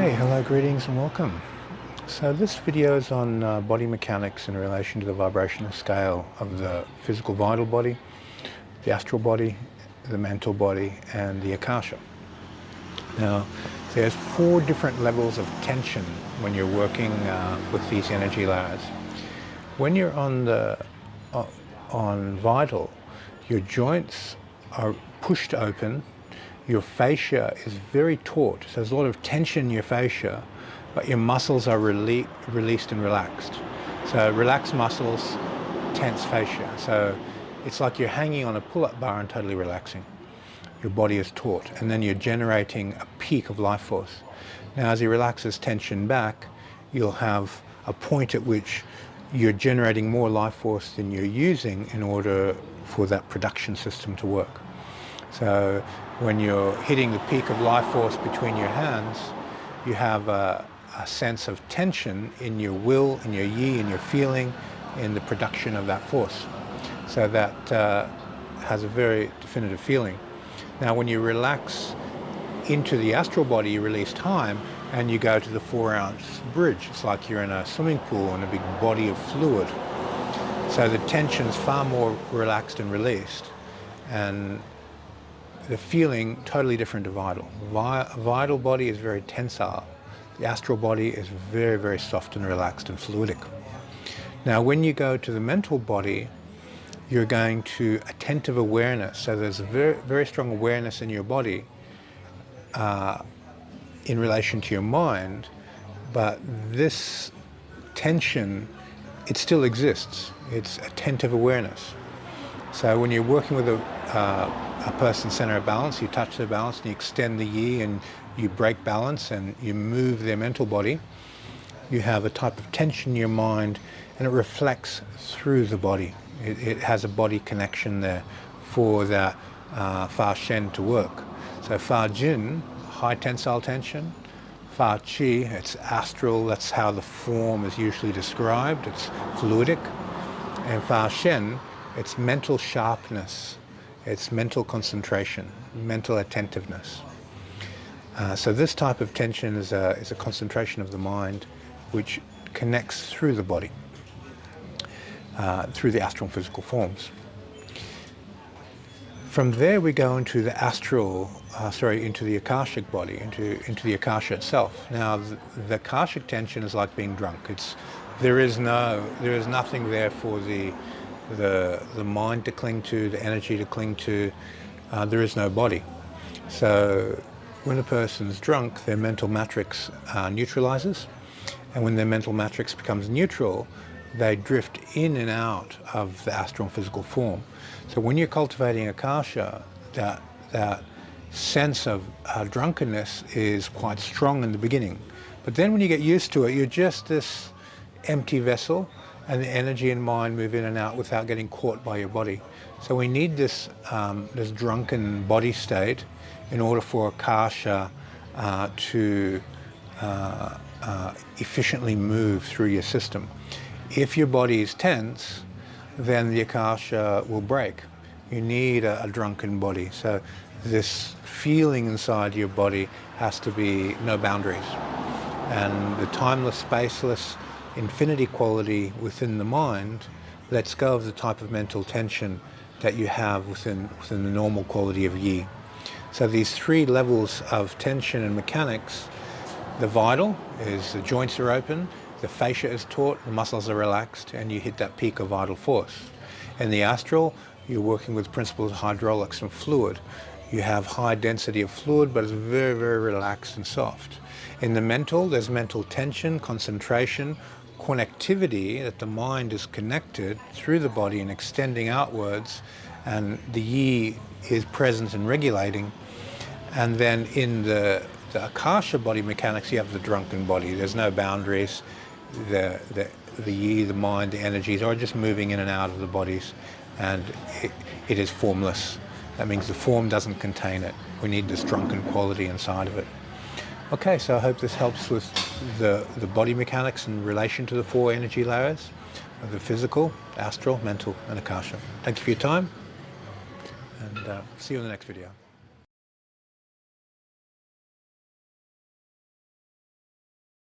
Okay, hello, greetings and welcome. So this video is on body mechanics in relation to the vibrational scale of the physical vital body, the astral body, the mental body, and the akasha. Now, there's 4 different levels of tension when you're working with these energy layers. When you're on vital, your joints are pushed open. Your fascia is very taut, so there's a lot of tension in your fascia, but your muscles are released and relaxed. So relaxed muscles, tense fascia. So it's like you're hanging on a pull-up bar and totally relaxing. Your body is taut, and then you're generating a peak of life force. Now, as you relax this tension back, you'll have a point at which you're generating more life force than you're using in order for that production system to work. So when you're hitting the peak of life force between your hands, you have a sense of tension in your will, in your yi, in your feeling, in the production of that force. So that has a very definitive feeling. Now when you relax into the astral body, you release time and you go to the 4-ounce bridge. It's like you're in a swimming pool in a big body of fluid. So the tension's far more relaxed and released, and the feeling totally different to vital. Vital body is very tensile. The astral body is very, very soft and relaxed and fluidic. Now, when you go to the mental body, you're going to attentive awareness. So there's a very, very strong awareness in your body in relation to your mind, but this tension, it still exists. It's attentive awareness. So when you're working with a person's center of balance, you touch their balance and you extend the yi and you break balance and you move their mental body, you have a type of tension in your mind and it reflects through the body. It has a body connection there for that Fa Shen to work. So Fa Jin, high tensile tension. Fa Qi, it's astral, that's how the form is usually described, it's fluidic. And Fa Shen, it's mental sharpness, it's mental concentration, mental attentiveness. So this type of tension is a concentration of the mind which connects through the body, through the astral and physical forms. From there we go into the into the akashic body, into the akasha itself. Now the akashic tension is like being drunk. There is nothing there for the mind to cling to, the energy to cling to. There is no body. So when a person's drunk, their mental matrix neutralizes, and when their mental matrix becomes neutral, they drift in and out of the astral and physical form. So when you're cultivating akasha, that sense of drunkenness is quite strong in the beginning. But then when you get used to it, you're just this empty vessel, and the energy and mind move in and out without getting caught by your body. So we need this drunken body state in order for akasha to efficiently move through your system. If your body is tense, then the akasha will break. You need a drunken body. So this feeling inside your body has to be no boundaries. And the timeless, spaceless, infinity quality within the mind lets go of the type of mental tension that you have within the normal quality of yi. So these 3 levels of tension and mechanics, the vital is the joints are open, the fascia is taut, the muscles are relaxed, and you hit that peak of vital force. In the astral, you're working with principles of hydraulics and fluid. You have high density of fluid, but it's very, very relaxed and soft. In the mental, there's mental tension, concentration, connectivity, that the mind is connected through the body and extending outwards, and the yi is present and regulating. And then in the akasha body mechanics, you have the drunken body. There's no boundaries. The yi, the mind, the energies are just moving in and out of the bodies, and it is formless. That means the form doesn't contain it. We need this drunken quality inside of it. Okay, so I hope this helps with the body mechanics in relation to the 4 energy layers of the physical, astral, mental, and akasha. Thank you for your time, and see you in the next video.